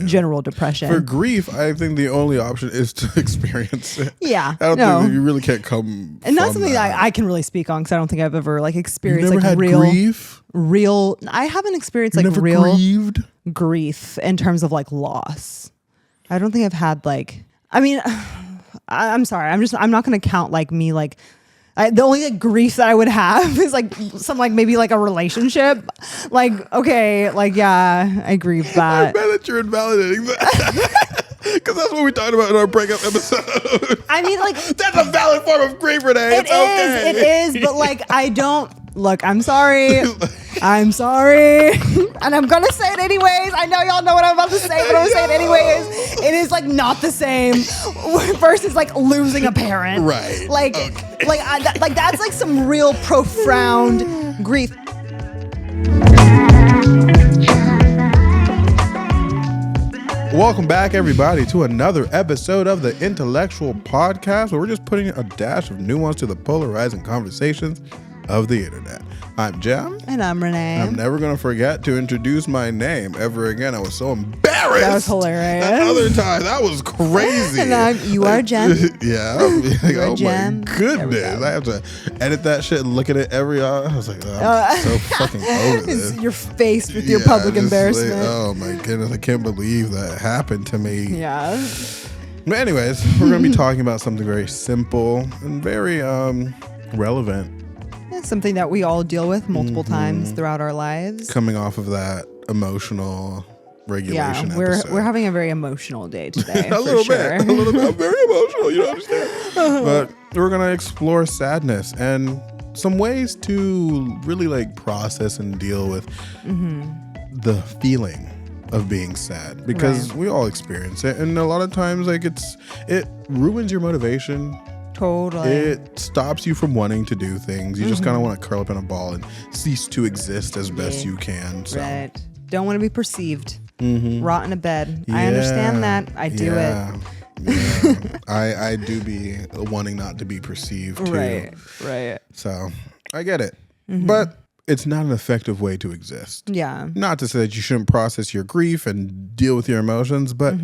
general depression. For grief, I think the only option is to experience it. Yeah. I don't think that you really can't come. And that's something that I can really speak on because I don't think I've ever like experienced You've never like had grief. I haven't experienced like Never real grieved? grief in terms of like loss. I don't think I've had like. I mean, I'm sorry. I'm not going to count like me like. The only like, grief that I would have is like some like maybe like a relationship. Like, okay, like, yeah, I grieve that. I'm mad that you're invalidating that. Because that's what we talked about in our breakup episode. I mean, like. That's a valid form of grief, Renee. It is. But like, I don't. Look, I'm sorry. I'm sorry. And I'm going to say it anyways. I know y'all know what I'm about to say, but I'm going to say it anyways. It is like not the same versus like losing a parent. Right. Like, like that's like some real profound grief. Welcome back, everybody, to another episode of the Intellectual Podcast, where we're just putting a dash of nuance to the polarizing conversations of the internet. I'm Jem. And I'm Renee. I'm never going to forget to introduce my name ever again. I was so embarrassed. That was hilarious. That other time, that was crazy. And you are Jem. Yeah. Like, you are oh Jem. my goodness. I have to edit that shit and look at it every hour. I was like, I'm so fucking over this. Your face with your public embarrassment. Like, oh my goodness. I can't believe that happened to me. Yeah. But anyways, we're going to be talking about something very simple and very relevant. Something that we all deal with multiple times throughout our lives. Coming off of that emotional regulation episode. We're having a very emotional day today. a little bit. I'm very emotional, you don't understand. But we're going to explore sadness and some ways to really like process and deal with the feeling of being sad, because we all experience it, and a lot of times like it ruins your motivation. Totally. It stops you from wanting to do things. You just kind of want to curl up in a ball and cease to exist as best you can. So. Right. Don't want to be perceived. Rot in a bed. Yeah. I understand that. I do it. Yeah. I do be wanting not to be perceived too. Right. So I get it. But it's not an effective way to exist. Yeah. Not to say that you shouldn't process your grief and deal with your emotions, but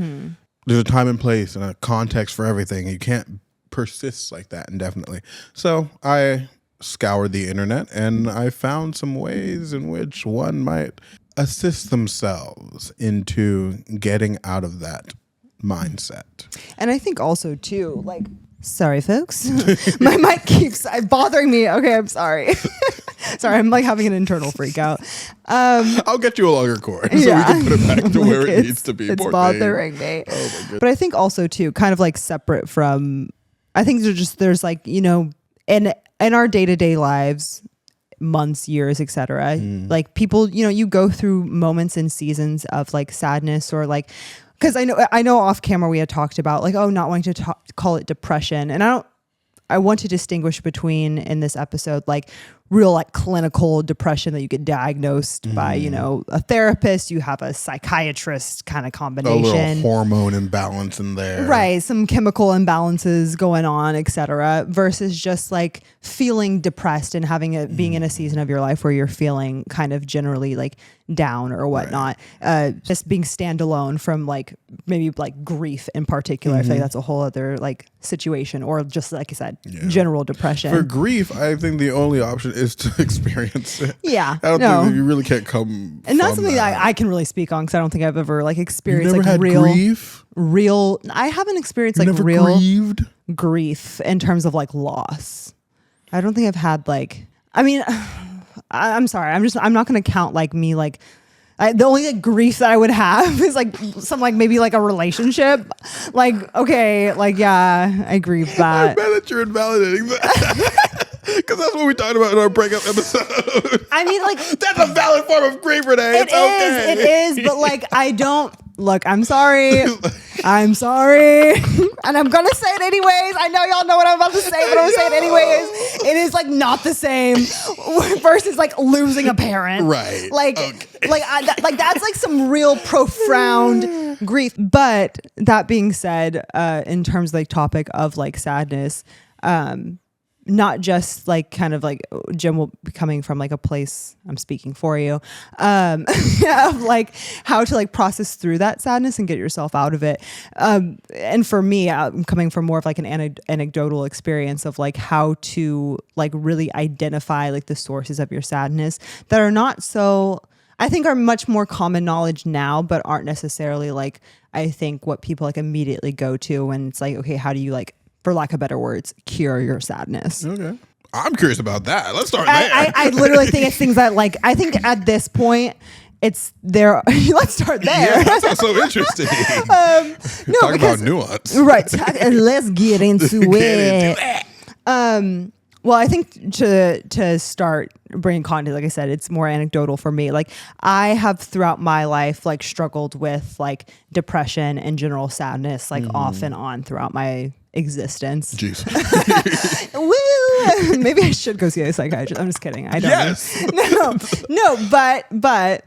there's a time and place and a context for everything. You can't persist like that indefinitely. So I scoured the internet and I found some ways in which one might assist themselves into getting out of that mindset. And I think also too, like, sorry folks, my mic keeps bothering me. Okay, I'm sorry. Sorry, I'm like having an internal freak out. I'll get you a longer cord so we can put it back to where it needs to be. It's bothering me. Oh my goodness. But I think also too, kind of like separate from, I think there's like, you know, in our day-to-day lives, months, years, etc. Like people, you know, you go through moments and seasons of like sadness or like, because I know off camera we had talked about like, not wanting to call it depression. And I want to distinguish between in this episode, like real like clinical depression that you get diagnosed by, you know, a therapist, you have a psychiatrist kind of combination. A little hormone imbalance in there. Right. Some chemical imbalances going on, etc. Versus just like feeling depressed and having it being in a season of your life where you're feeling kind of generally like down or whatnot. Just being standalone from like maybe like grief in particular. I feel like that's a whole other like situation, or just like I said, general depression. For grief, I think the only option is to experience it. Yeah. I don't think that you really can't come. And that's something that I can really speak on because I don't think I've ever like experienced like grief. I haven't experienced like real grieved? Grief in terms of like loss. I don't think I've had like, I mean, I'm sorry. I'm not going to count like me like, the only like, grief that I would have is like some like maybe like a relationship. Like, okay, like, yeah, I grieve that. I'm mad that you're invalidating that. Because that's what we talked about in our breakup episode. I mean, like, that's a valid form of grief, Renee. It is, but like, I don't. Look, I'm sorry. I'm sorry. And I'm going to say it anyways. I know y'all know what I'm about to say, but I'm going to say it anyways. It is like not the same versus like losing a parent. Right. Like, like that's like some real profound grief. But that being said, in terms of like topic of like sadness, not just like kind of like Jem will be coming from like a place, I'm speaking for you, of like how to like process through that sadness and get yourself out of it. And for me, I'm coming from more of like an anecdotal experience of like how to like really identify like the sources of your sadness that are not so, I think are much more common knowledge now, but aren't necessarily like, I think what people like immediately go to when it's like, okay, how do you like, for lack of better words, cure your sadness? Okay. I'm curious about that. Let's start there. I literally think it's things that like, I think at this point, it's there. Let's start there. Yeah, that sounds so interesting. No, Talk because, about nuance. Right. Let's get into it. Well, I think to start bringing content, like I said, it's more anecdotal for me. Like I have throughout my life, like struggled with like depression and general sadness, like off and on throughout my existence. Jeez. Woo! Maybe I should go see a psychiatrist. I'm just kidding. I don't. Yes. No. But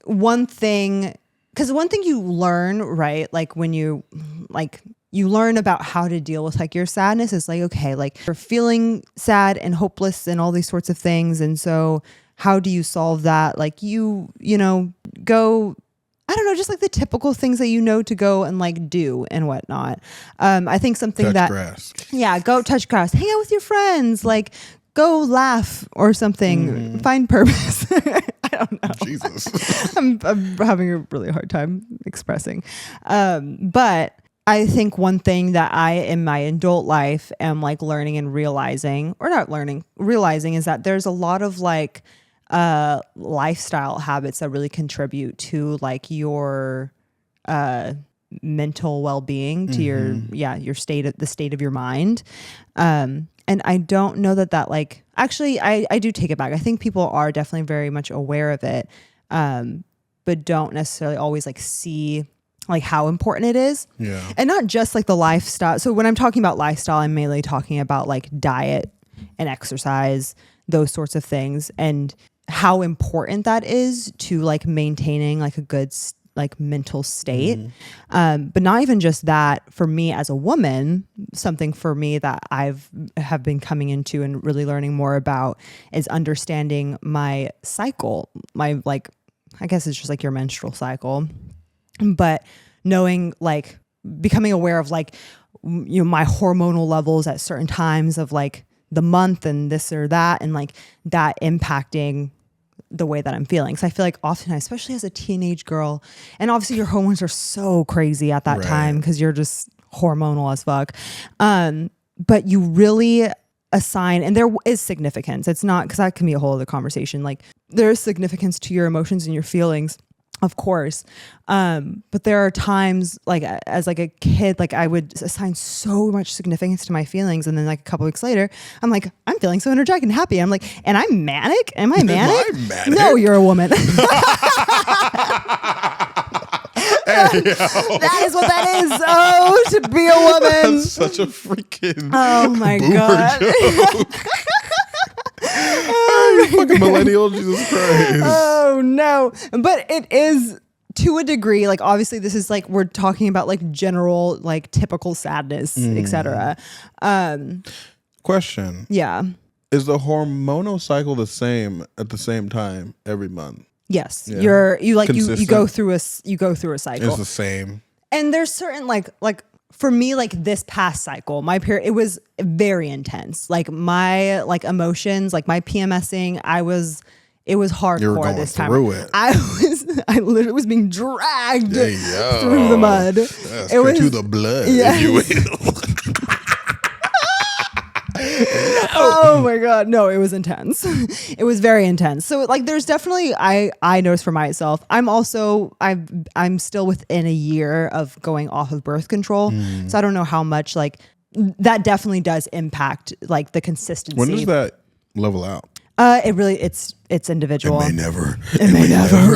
one thing, because one thing you learn, right? Like when you learn about how to deal with like your sadness is like, okay, like you're feeling sad and hopeless and all these sorts of things. And so how do you solve that? Like you know, go, I don't know, just like the typical things that you know to go and like do and whatnot. I think something touch grass. Yeah, go touch grass, hang out with your friends, like go laugh or something, find purpose. I don't know. Jesus. I'm having a really hard time expressing. But I think one thing that I, in my adult life, am like learning and realizing, or not learning, realizing is that there's a lot of like lifestyle habits that really contribute to like your mental well-being, to your state of the state of your mind. And I don't know that like, actually I do take it back. I think people are definitely very much aware of it, but don't necessarily always like see like how important it is. Yeah. And not just like the lifestyle. So when I'm talking about lifestyle, I'm mainly talking about like diet and exercise, those sorts of things, and how important that is to like maintaining like a good like mental state. But not even just that. For me as a woman, something for me that have been coming into and really learning more about is understanding my cycle. My like, I guess it's just like your menstrual cycle. But knowing, like, becoming aware of like, you know, my hormonal levels at certain times of like the month and this or that, and like that impacting the way that I'm feeling. So I feel like often, especially as a teenage girl, and obviously your hormones are so crazy at that time because you're just hormonal as fuck. But you really assign, and there is significance. It's not, because that can be a whole other conversation. Like there is significance to your emotions and your feelings, of course. But there are times like as like a kid, like I would assign so much significance to my feelings. And then like a couple weeks later, I'm like, I'm feeling so energetic and happy. I'm like, and I'm manic? Am I manic? Am I manic? No, you're a woman. That is what that is. Oh, to be a woman. That's such a freaking oh my God. Fucking millennial, Jesus Christ. Oh no. But it is to a degree, like obviously this is like, we're talking about like general, like typical sadness, etc. Question. Yeah. Is the hormonal cycle the same at the same time every month? Yes. Yeah. You go through a cycle. It's the same. And there's certain like for me, like this past cycle, my period, it was very intense. Like my like emotions, like my PMSing, it was hardcore. You were going this time. through it. I literally was being dragged through the mud. It was to the blood, if you will. Oh my God. No, it was intense. It was very intense. So like there's definitely, I noticed for myself, I'm still within a year of going off of birth control. So I don't know how much like that definitely does impact like the consistency. When does that level out? It's individual. It may never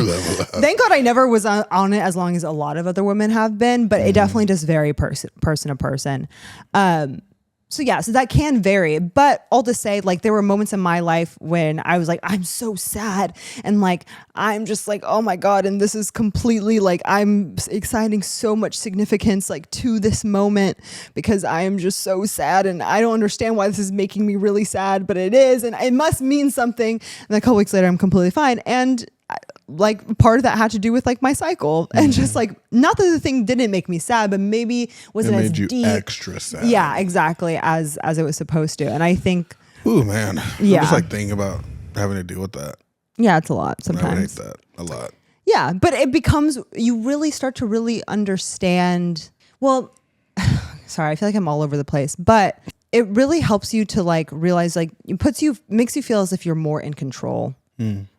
level out. Thank God I never was on it as long as a lot of other women have been, but it definitely does vary person to person. so that can vary, but all to say, like, there were moments in my life when I was like, I'm so sad. And like, I'm just like, oh my God. And this is completely like, I'm assigning so much significance like to this moment because I am just so sad. And I don't understand why this is making me really sad, but it is. And it must mean something. And a couple weeks later, I'm completely fine. And like part of that had to do with like my cycle and just like, not that the thing didn't make me sad, but maybe wasn't as deep. It made you extra sad. Yeah, exactly. As it was supposed to. And I think, ooh, man. Yeah. I'm just like thinking about having to deal with that. Yeah, it's a lot sometimes. I hate that a lot. Yeah, but it becomes, you really start to really understand. Well, sorry, I feel like I'm all over the place, but it really helps you to like realize, like, makes you feel as if you're more in control.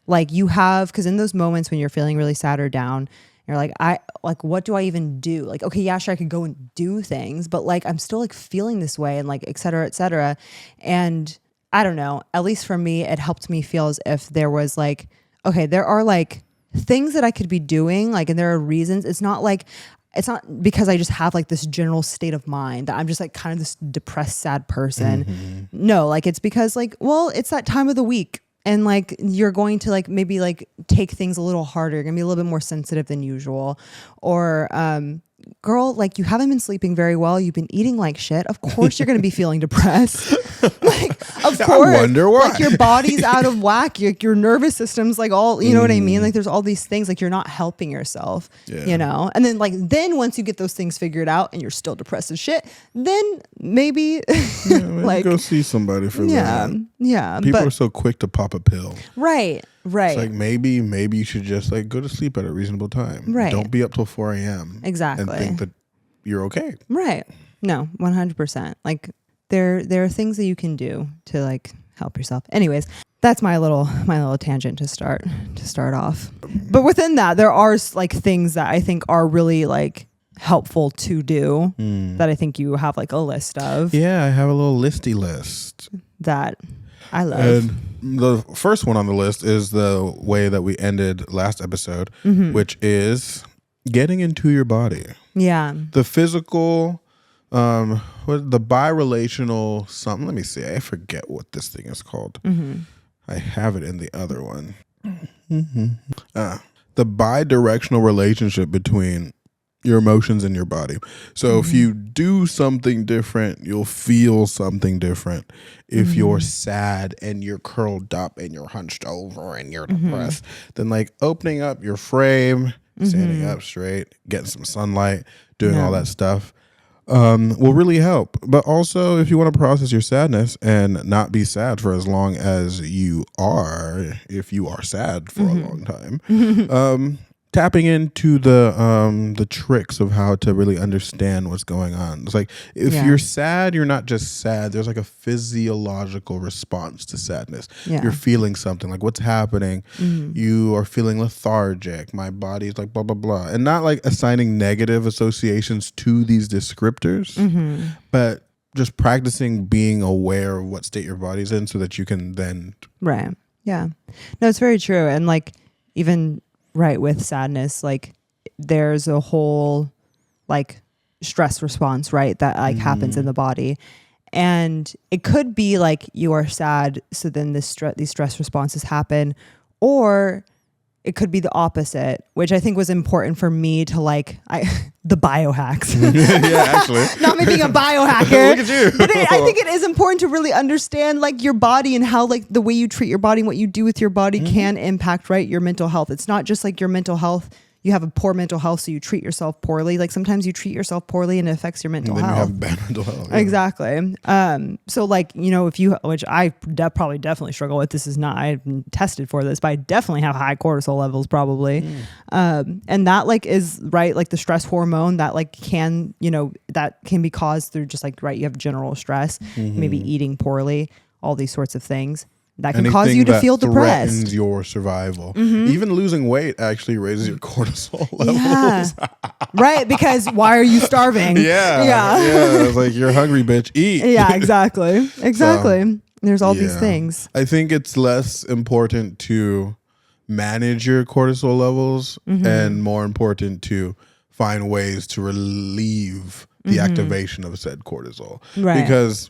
Like you have, because in those moments when you're feeling really sad or down, you're like, what do I even do? Like, okay, yeah, sure, I could go and do things, but like, I'm still like feeling this way and like, et cetera, et cetera. And I don't know, at least for me, it helped me feel as if there was like, okay, there are like things that I could be doing, like, and there are reasons. It's not because I just have like this general state of mind that I'm just like kind of this depressed, sad person. No, like it's because like, well, it's that time of the week. And like, you're going to like, maybe like take things a little harder. You're gonna be a little bit more sensitive than usual. Or, girl, like you haven't been sleeping very well. You've been eating like shit. Of course you're going to be feeling depressed. Like, of course. I wonder why. Like your body's out of whack. Your nervous system's like all, you know what I mean? Like there's all these things, like you're not helping yourself, you know? And then once you get those things figured out and you're still depressed as shit, then maybe, like go see somebody for that. Yeah. People are so quick to pop a pill. Right. It's like maybe you should just like go to sleep at a reasonable time. Right. Don't be up till 4 a.m. Exactly. And think that you're okay. Right. No, 100%. Like there are things that you can do to like help yourself. Anyways, that's my little tangent to start off. But within that, there are like things that I think are really like helpful to do that I think you have like a list of. Yeah, I have a little listy list that I love. And the first one on the list is the way that we ended last episode, which is getting into your body. Yeah. The physical, the birelational something. Let me see. I forget what this thing is called. I have it in the other one. The bidirectional relationship between your emotions and your body. So if you do something different, you'll feel something different. If you're sad and you're curled up and you're hunched over and you're depressed, then like opening up your frame, standing up straight, getting some sunlight, doing all that stuff will really help. But also if you want to process your sadness and not be sad for as long as you are, if you are sad for a long time, tapping into the tricks of how to really understand what's going on. It's like if you're sad, you're not just sad. There's like a physiological response to sadness. You're feeling something, like what's happening. You are feeling lethargic. My body's like blah, blah, blah. And not like assigning negative associations to these descriptors, but just practicing being aware of what state your body's in so that you can then. Right. Yeah. No, it's very true. And like even right with sadness, like there's a whole like stress response, right, that like happens in the body, and it could be like you are sad, so then these stress responses happen, or it could be the opposite, which I think was important for me to like the biohacks. Yeah, actually, not me being a biohacker. Look at you. But I think it is important to really understand like your body and how like the way you treat your body and what you do with your body can impact, right, your mental health. It's not just like your mental health. You have a poor mental health, so you treat yourself poorly. Like sometimes you treat yourself poorly and it affects your mental health. You have bad mental health. Yeah. Exactly. So like, you know, if you, which I probably definitely struggle with, this is not, I've been tested for this, but I definitely have high cortisol levels probably. And that like is right, like the stress hormone that like can, you know, that can be caused through just like, right, you have general stress, maybe eating poorly, all these sorts of things. That can cause you to feel depressed. Threatens your survival. Even losing weight actually raises your cortisol levels. Yeah. Right, because why are you starving? Yeah. It's like, you're hungry, bitch. Eat. Yeah, exactly. So, there's all these things. I think it's less important to manage your cortisol levels and more important to find ways to relieve the activation of said cortisol. Right. Because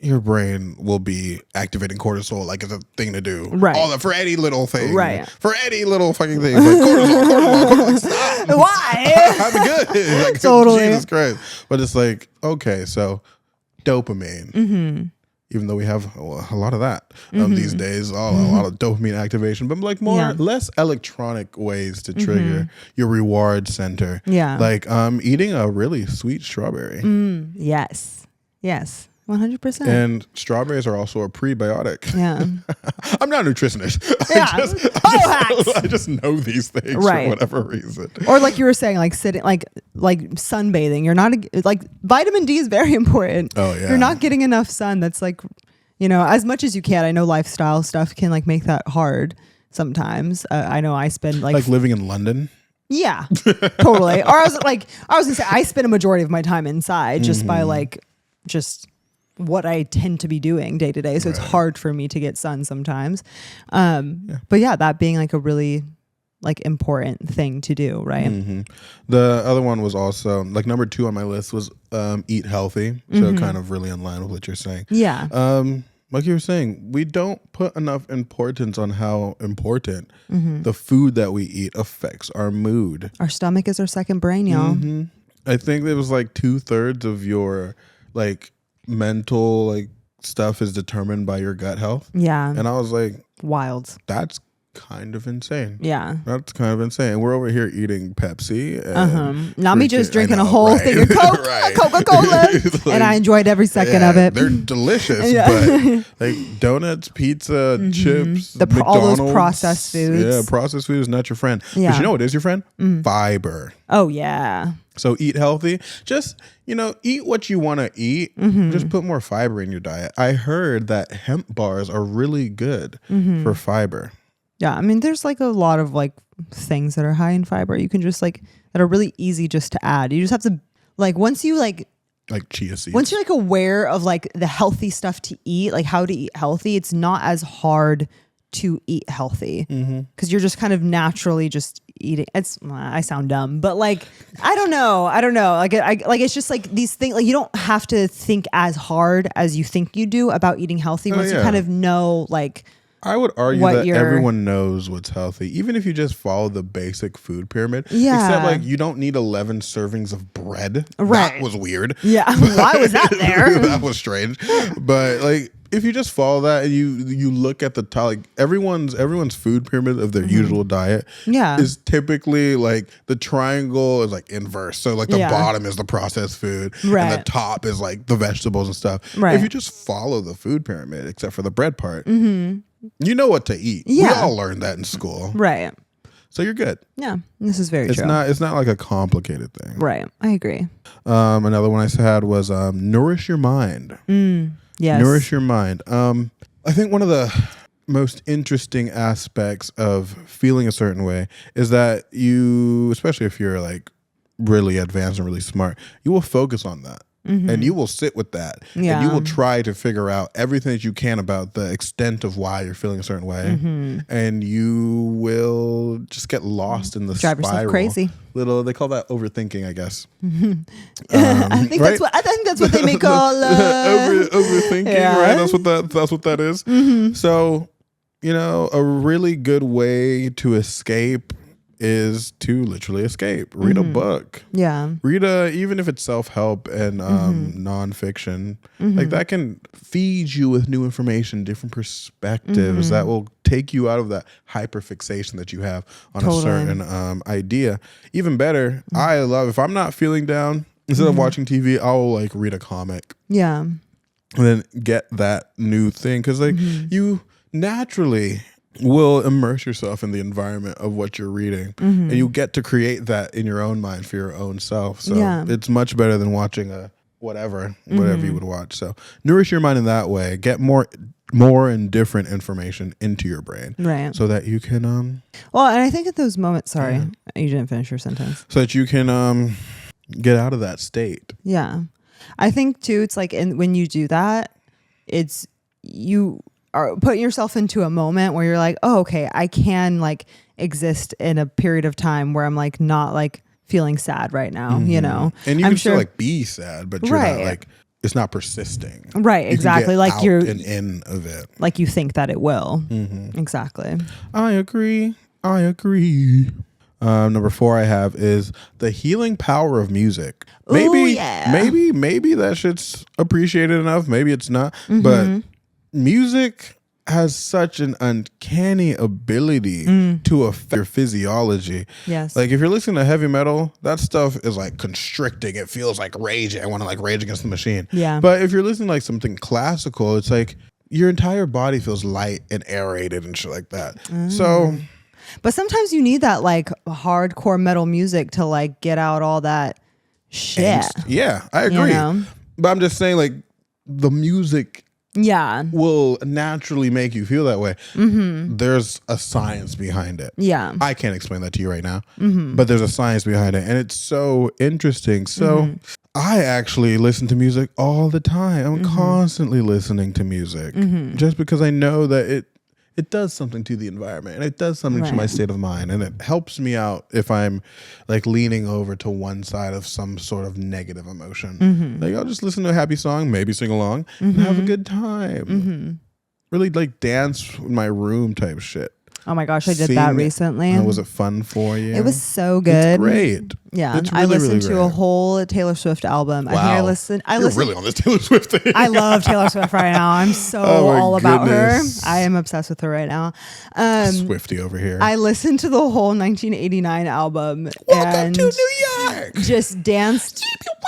your brain will be activating cortisol like it's a thing to do. Right. All that for any little thing. Right. For any little fucking thing. Like cortisol, stop. Why? I'm good. Like, totally. Jesus Christ. But it's like, okay, so dopamine. Even though we have a lot of that these days, a lot of dopamine activation, but like less electronic ways to trigger your reward center. Yeah. Like eating a really sweet strawberry. Yes. 100%. And strawberries are also a prebiotic. Yeah. I'm not a nutritionist. Yeah. I just know these things for whatever reason. Or like you were saying, like sitting, like sunbathing. You're not like vitamin D is very important. Oh yeah. You're not getting enough sun. That's like, as much as you can. I know lifestyle stuff can like make that hard sometimes. I know I spend like living in London. Yeah, totally. Or I was gonna say I spend a majority of my time inside just by just what I tend to be doing day to day. So it's hard for me to get sun sometimes. But yeah, that being like a really like important thing to do. Right. The other one was also like number 2 on my list was eat healthy. So kind of really in line with what you're saying. Yeah. Like you were saying, we don't put enough importance on how important the food that we eat affects our mood. Our stomach is our second brain, y'all. I think it was like 2/3 of your like mental like stuff is determined by your gut health. Yeah. And I was like, wild. That's kind of insane. Yeah. That's kind of insane. We're over here eating Pepsi. And Not me just drinking a whole thing of Coke, Coca-Cola. Like, and I enjoyed every second of it. They're delicious, but like donuts, pizza, chips, all those processed foods. Yeah, processed food is not your friend. Yeah. But you know what is your friend? Fiber. Oh, yeah. So eat healthy. Just, eat what you want to eat. Just put more fiber in your diet. I heard that hemp bars are really good for fiber. Yeah, I mean, there's like a lot of like things that are high in fiber. You can just like that are really easy just to add. You just have to like once you like chia seeds. Once you're like aware of like the healthy stuff to eat, like how to eat healthy, it's not as hard to eat healthy because you're just kind of naturally just eating. I sound dumb, but like I don't know. Like it's just like these things. Like you don't have to think as hard as you think you do about eating healthy once you kind of know like. I would argue that everyone knows what's healthy, even if you just follow the basic food pyramid. Yeah. Except like you don't need 11 servings of bread. Right. That was weird. Yeah. Why was that there? That was strange. But like if you just follow that and you look at the top, like everyone's food pyramid of their usual diet is typically like the triangle is like inverse. So like the bottom is the processed food and the top is like the vegetables and stuff. Right. If you just follow the food pyramid, except for the bread part, you know what to eat. Yeah. We all learned that in school. Right. So you're good. Yeah. This is very true. It's not like a complicated thing. Right. I agree. Another one I had was nourish your mind. Yes. Nourish your mind. I think one of the most interesting aspects of feeling a certain way is that you, especially if you're like really advanced and really smart, you will focus on that. And you will sit with that. Yeah. And you will try to figure out everything that you can about the extent of why you're feeling a certain way. And you will just get lost in the Drive spiral. yourself crazy. They call that overthinking, I guess. I think that's what they may call overthinking, right? That's what that is. So, a really good way to escape is to literally escape. Read a book. Yeah. Even if it's self-help and nonfiction, like that can feed you with new information, different perspectives that will take you out of that hyperfixation that you have on a certain idea. Even better, I love, if I'm not feeling down, instead of watching TV, I'll like read a comic. Yeah. And then get that new thing. Because like you naturally will immerse yourself in the environment of what you're reading and you get to create that in your own mind for your own self. So it's much better than watching a whatever you would watch. So nourish your mind in that way. Get more and different information into your brain. Right. So that you can well, and I think at those moments, sorry, you didn't finish your sentence. So that you can get out of that state. Yeah. I think too, it's like when you do that, it's you are putting yourself into a moment where you're like, oh, okay, I can like exist in a period of time where I'm like not like feeling sad right now, And you can still like be sad, but you're not like it's not persisting. Right, exactly. Like out you're and in of it. Like you think that it will. Exactly. I agree. Number 4 I have is the healing power of music. Maybe that shit's appreciated enough. Maybe it's not. But music has such an uncanny ability to affect your physiology. Yes. Like if you're listening to heavy metal, that stuff is like constricting. It feels like rage. I want to like rage against the machine. Yeah. But if you're listening to like something classical, it's like your entire body feels light and aerated and shit like that. So... But sometimes you need that like hardcore metal music to like get out all that shit. Yeah, I agree. You know? But I'm just saying like the music will naturally make you feel that way. There's a science behind it. Yeah. I can't explain that to you right now, but there's a science behind it. And it's so interesting. So I actually listen to music all the time. I'm constantly listening to music just because I know that it does something to the environment and it does something to my state of mind, and it helps me out if I'm like leaning over to one side of some sort of negative emotion. Like I'll just listen to a happy song, maybe sing along and have a good time. Really like dance in my room type shit. Oh my gosh, I did that recently. Was it fun for you? It was so good. It's great. Yeah, it's really, I listened really to a whole Taylor Swift album. Wow. I listened. You're really on this Taylor Swift thing. I love Taylor Swift right now. I'm so all about her. I am obsessed with her right now. Swiftie over here. I listened to the whole 1989 album. Welcome to New York. Just danced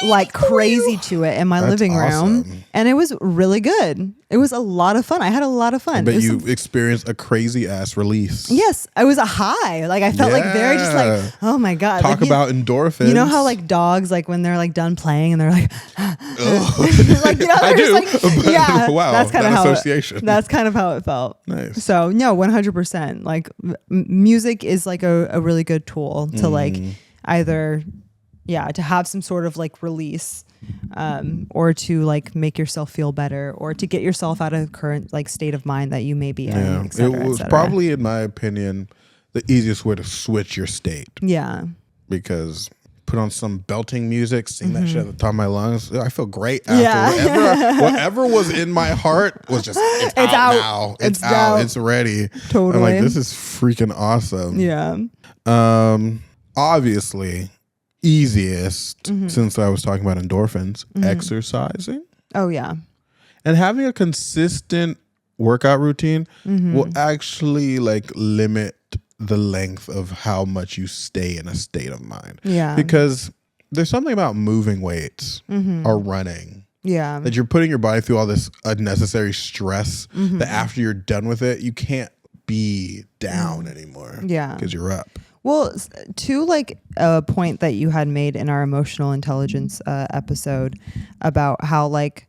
like crazy to it in my living room, and it was really good. It was a lot of fun. I had a lot of fun. But you experienced a crazy ass release. Yes, it was a high. Like I felt like very just like, oh my god. Talk like, about endorphins. You know how like dogs, like when they're like done playing and they're like, like you know, I do. Like, yeah, wow, that's kind of how association. That's kind of how it felt. Nice. So no, 100%. Like music is like a really good tool to like either, to have some sort of like release, or to like make yourself feel better, or to get yourself out of current like state of mind that you may be in. Et cetera, it was probably, in my opinion, the easiest way to switch your state. Yeah. Because put on some belting music, sing that shit at the top of my lungs. I feel great after whatever was in my heart was just it's out now. It's out. It's ready. Totally. I'm like, this is freaking awesome. Yeah. Obviously, easiest since I was talking about endorphins, exercising. Oh yeah. And having a consistent workout routine will actually like limit the length of how much you stay in a state of mind. Yeah. Because there's something about moving weights or running. Yeah. That you're putting your body through all this unnecessary stress that after you're done with it, you can't be down anymore. Yeah. Because you're up. Well, to like a point that you had made in our emotional intelligence episode about how like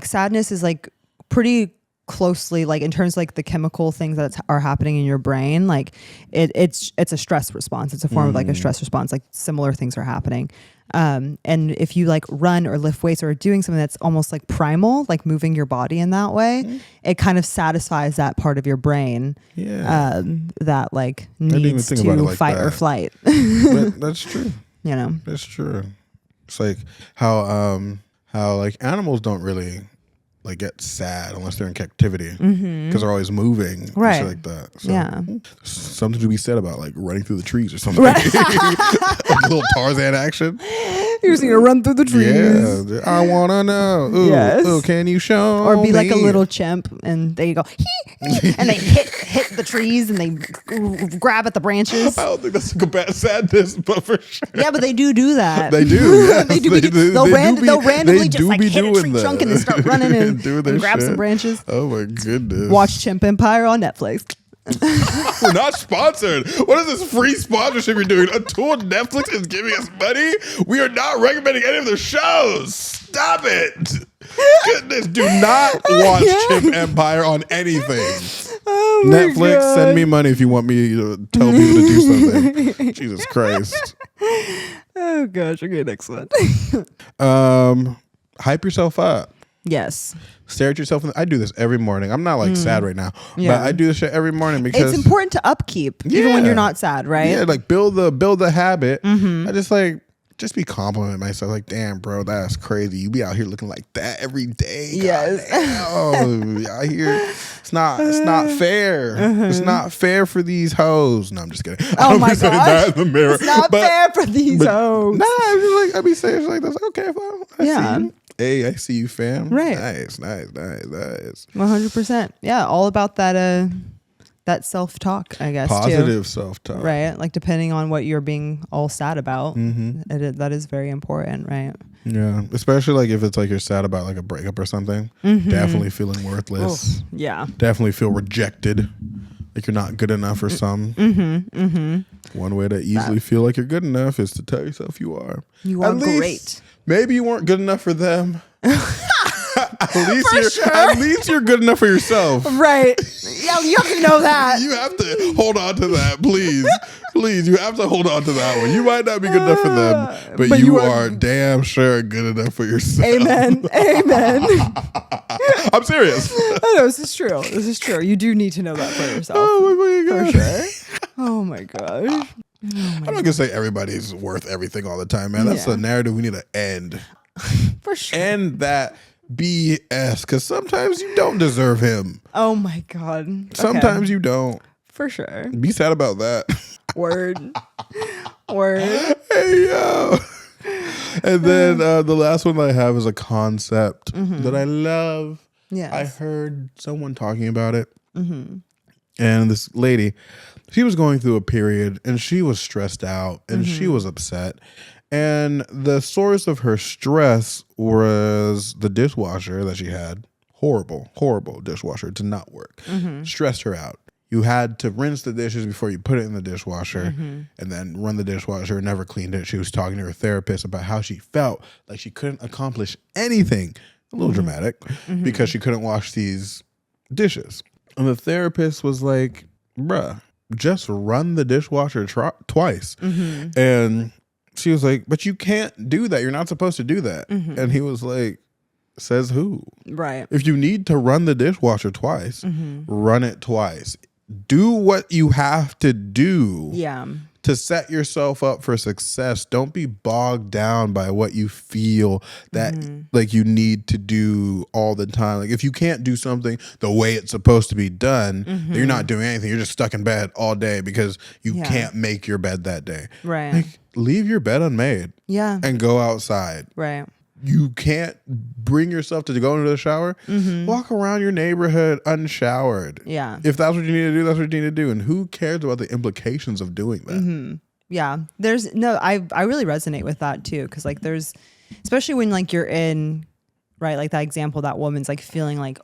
sadness is like pretty closely like in terms of like the chemical things that are happening in your brain, like it's a stress response. It's a form of like a stress response, like similar things are happening. And if you like run or lift weights or are doing something that's almost like primal, like moving your body in that way, it kind of satisfies that part of your brain that like needs to like fight or flight. But that's true. You know, that's true. It's like how like animals don't really like get sad unless they're in captivity because they're always moving, right? And shit like that. So, yeah, something to be said about like running through the trees or something. Right. Like a little Tarzan action. You're just gonna run through the trees. Yeah, I wanna know. Ooh, yes. Ooh, can you show or be me? Like a little chimp, and there you go, and they hit the trees and they grab at the branches. I don't think that's like a bad sadness, but for sure. Yeah, but they do that. They do. Yes. They do. They'll randomly just like hit a tree trunk and then start running and grab some branches. Oh my goodness! Watch Chimp Empire on Netflix. We're not sponsored. What is this free sponsorship you're doing? Until Netflix is giving us money, we are not recommending any of their shows. Stop it. Goodness, do not watch Chimp Empire on anything. Oh Netflix, God. Send me money if you want me to tell people to do something. Jesus Christ. Oh gosh, okay, next one. Hype yourself up. Yes. Stare at yourself. I do this every morning. I'm not like sad right now, but I do this shit every morning because it's important to upkeep even when you're not sad, right? Yeah, like build the habit. I just like just be complimenting myself like, damn, bro, that's crazy. You be out here looking like that every day. Yes. Out here, it's not fair. It's not fair for these hoes. No, I'm just kidding. Oh my gosh. In the mirror. It's not fair for these hoes. Nah, I be saying shit like this. Like, okay, fam. I see you. Hey, I see you, fam. Right. Nice. 100%. Yeah, all about that that self-talk, I guess. Positive self-talk. Right. Like depending on what you're being all sad about, that is very important, right? Yeah. Especially like if it's like you're sad about like a breakup or something. Definitely feeling worthless. Oh, yeah. Definitely feel rejected. Like you're not good enough or some. One way to easily feel like you're good enough is to tell yourself you are. You are great. Maybe you weren't good enough for them. At least you're good enough for yourself. Right. Yeah, you have to know that. You have to hold on to that, please. Please, you have to hold on to that one. You might not be good enough for them, but you are damn sure good enough for yourself. Amen. I'm serious. No, this is true. This is true. You do need to know that for yourself. Oh my God. For sure. Oh my gosh. I'm not gonna say everybody's worth everything all the time, man. That's a narrative we need to end. For sure. End that BS, because sometimes you don't deserve him. Oh my God. Sometimes you don't. For sure. Be sad about that. Word. Hey, yo. And then the last one I have is a concept that I love. Yes. I heard someone talking about it. And this lady, she was going through a period and she was stressed out and she was upset. And the source of her stress was the dishwasher that she had. Horrible dishwasher. It did not work. Stressed her out. You had to rinse the dishes before you put it in the dishwasher and then run the dishwasher, never cleaned it. She was talking to her therapist about how she felt like she couldn't accomplish anything. A little dramatic because she couldn't wash these dishes. And the therapist was like, bruh, just run the dishwasher twice. And she was like, but you can't do that. You're not supposed to do that. And he was like, says who? Right. If you need to run the dishwasher twice, run it twice. Do what you have to do to set yourself up for success. Don't be bogged down by what you feel that like you need to do all the time. Like if you can't do something the way it's supposed to be done, then you're not doing anything. You're just stuck in bed all day because you can't make your bed that day. Right. Like leave your bed unmade. Yeah. And go outside. Right. You can't bring yourself to go into the shower. Walk around your neighborhood unshowered. Yeah. If that's what you need to do, that's what you need to do. And who cares about the implications of doing that? Yeah. I really resonate with that too. Cause like there's, especially when like you're in, right, like that example, that woman's like feeling like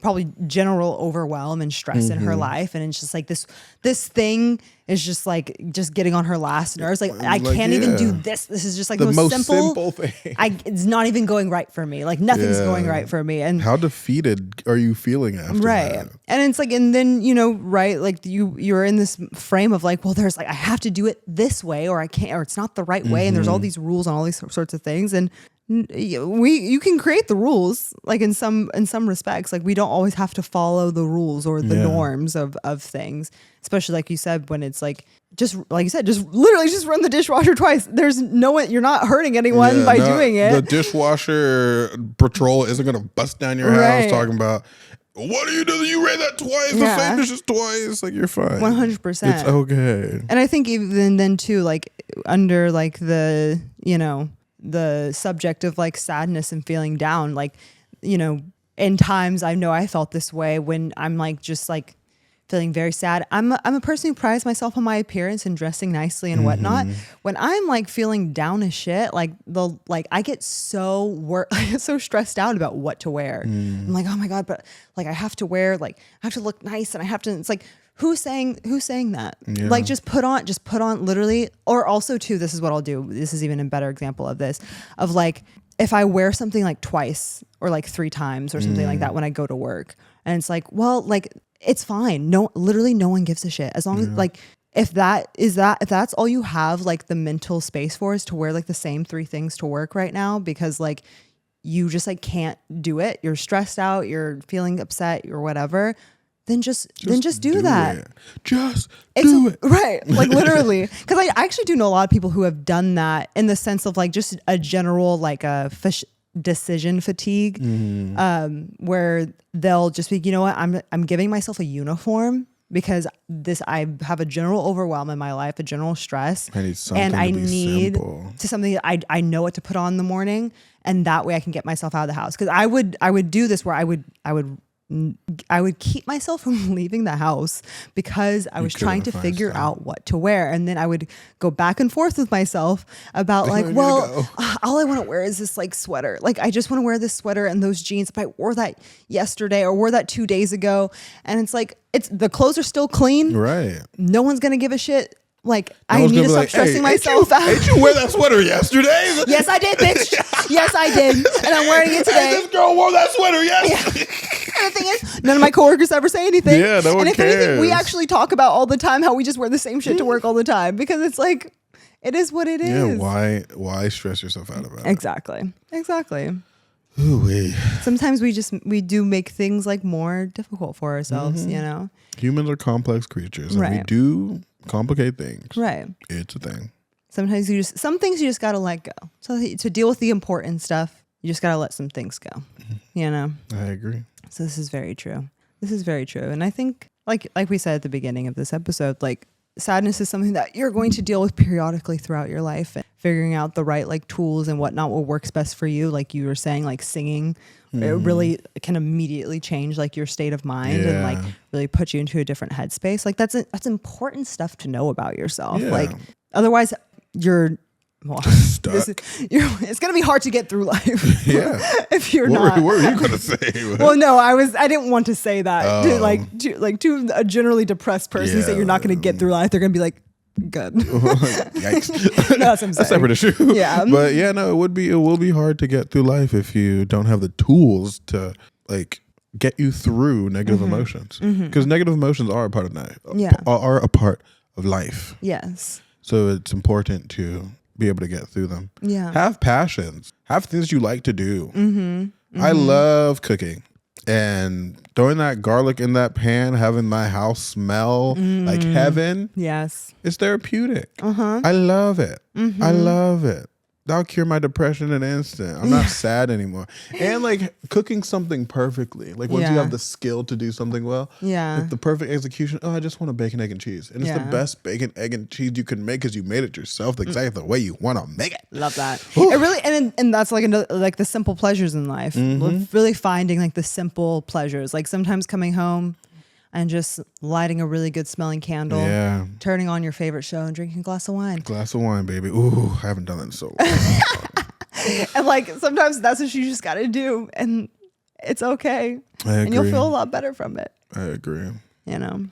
probably general overwhelm and stress in her life. And it's just like this thing is just like just getting on her last nerves. Like I can't even do this. This is just like the most simple thing. It's not even going right for me. Like nothing's going right for me. And how defeated are you feeling after that? And it's like, and then, right, like you're in this frame of like, well, there's like, I have to do it this way or I can't, or it's not the right way. And there's all these rules and all these sorts of things. And you can create the rules like in some respects. Like we don't always have to follow the rules or the norms of things, especially like you said, when it's like just like you said, just literally just run the dishwasher twice. There's you're not hurting anyone by doing it. The dishwasher patrol isn't gonna bust down your house talking about, what do you do? You ran that twice, the same dishes twice. Like you're fine. 100%. It's okay. And I think even then too, like under like the the subject of like sadness and feeling down, like, in times I know I felt this way when I'm like, just like feeling very sad. I'm a person who prides myself on my appearance and dressing nicely and whatnot. When I'm like feeling down as shit, like I get so so stressed out about what to wear. I'm like, oh my God, but like I have to wear, like I have to look nice and I have to, it's like, who's saying that? Like just put on literally, or also too, this is what I'll do. This is even a better example of this, of like, if I wear something like twice or like 3 times or something like that when I go to work, and it's like, well, like it's fine. Literally no one gives a shit. As long as like, if that's all you have like the mental space for is to wear like the same 3 things to work right now, because like you just like can't do it. You're stressed out, you're feeling upset or whatever. then just do that. It. Just do it. Right. Like literally. Because I actually do know a lot of people who have done that in the sense of like just a general like a decision fatigue, where they'll just be, you know what, I'm giving myself a uniform because I have a general overwhelm in my life, a general stress. I need something and I need simple. To something that I know what to put on in the morning, and that way I can get myself out of the house. Because I would do this where I would keep myself from leaving the house because I was trying to figure out what to wear. And then I would go back and forth with myself about like, well, all I want to wear is this like sweater. Like, I just want to wear this sweater and those jeans. If I wore that yesterday or wore that 2 days ago, and it's like, the clothes are still clean. Right. No one's going to give a shit. Like, I need to stop stressing myself out. Did you wear that sweater yesterday? Yes, I did, bitch. Yes, I did. And I'm wearing it today. Hey, this girl wore that sweater yesterday. And the thing is, none of my coworkers ever say anything. Yeah, no one cares. And if anything, we actually talk about all the time how we just wear the same shit to work all the time, because it's like, it is what it is. Yeah, why stress yourself out about it? Exactly. Ooh-wee. Sometimes we do make things like more difficult for ourselves, you know? Humans are complex creatures, and we do complicate things. Right. It's a thing. Sometimes some things you just got to let go. So to deal with the important stuff, you just got to let some things go, you know? I agree. So this is very true. And I think like we said at the beginning of this episode, like sadness is something that you're going to deal with periodically throughout your life, and figuring out the right like tools and whatnot, what works best for you. Like you were saying, like singing, it really can immediately change like your state of mind and like really put you into a different headspace. Like that's important stuff to know about yourself. Yeah. Like otherwise you're stuck. It's going to be hard to get through life. Yeah. If you're not. What were you going to say? Well, no, I didn't want to say that to a generally depressed person. Say you're not going to get through life. They're going to be like, good. Yikes. No, that's what I'm saying. A separate issue. Yeah. But yeah, no, it will be hard to get through life if you don't have the tools to like get you through negative emotions. Because negative emotions are a part of life. Yeah. Are a part of life. Yes. So it's important to be able to get through them. Yeah. Have passions. Have things you like to do. I love cooking. And throwing that garlic in that pan, having my house smell like heaven. Yes. It's therapeutic. I love it. I love it. That'll cure my depression in an instant. I'm not sad anymore. And like cooking something perfectly. Like once you have the skill to do something well. Yeah. Like the perfect execution. Oh, I just want a bacon, egg, and cheese. And it's the best bacon, egg, and cheese you can make because you made it yourself exactly the way you want to make it. Love that. It really, and that's like like the simple pleasures in life. Really finding like the simple pleasures. Like sometimes coming home and just lighting a really good smelling candle, turning on your favorite show and drinking a glass of wine. Glass of wine, baby. Ooh, I haven't done that in so long. And like sometimes that's what you just got to do, and it's okay. I agree. And you'll feel a lot better from it. I agree. You know.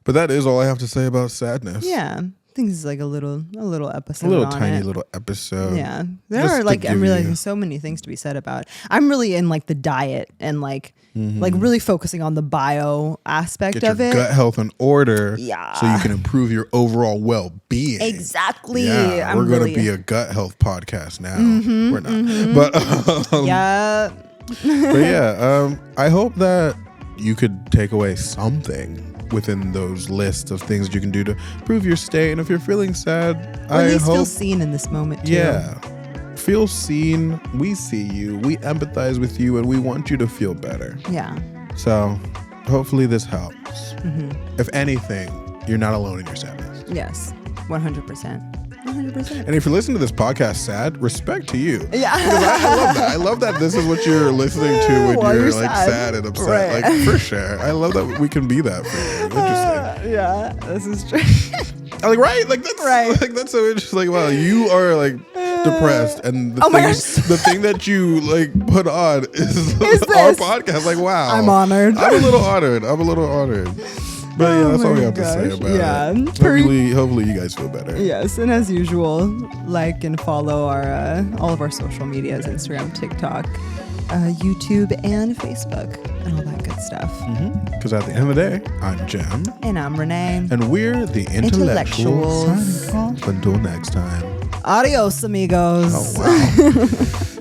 But that is all I have to say about sadness. Yeah. I think this is like a little episode. A little tiny little episode. Yeah. There are like, I'm realizing so many things to be said about. I'm really in like the diet and like really focusing on the bio aspect of it. Gut health in order. Yeah. So you can improve your overall well-being. Exactly. Yeah. We're going to be a gut health podcast now. We're not. But yeah. But yeah, I hope that you could take away something within those lists of things you can do to improve your state. And if you're feeling sad, or at least feel seen in this moment too. Yeah. Feel seen. We see you. We empathize with you, and we want you to feel better. Yeah. So hopefully this helps. If anything, you're not alone in your sadness. Yes. 100%. 100%. And if you're listening to this podcast sad, respect to you. Yeah. I love that. I love that this is what you're listening to when you're like sad and upset. Right. Like for sure. I love that we can be that for you. Interesting. Yeah, this is true. Like right? Like that's right. Like that's so interesting. Like wow, you are like depressed and the thing that you like put on is our podcast. Like wow. I'm honored. I'm a little honored. But yeah, that's all we have to say about it. Hopefully you guys feel better. Yes, and as usual, like and follow our all of our social medias, Instagram, TikTok, YouTube, and Facebook, and all that good stuff. Because at the end of the day, I'm Jem. And I'm Renee. And we're the Intellectuals. Until next time. Adios, amigos. Oh, wow.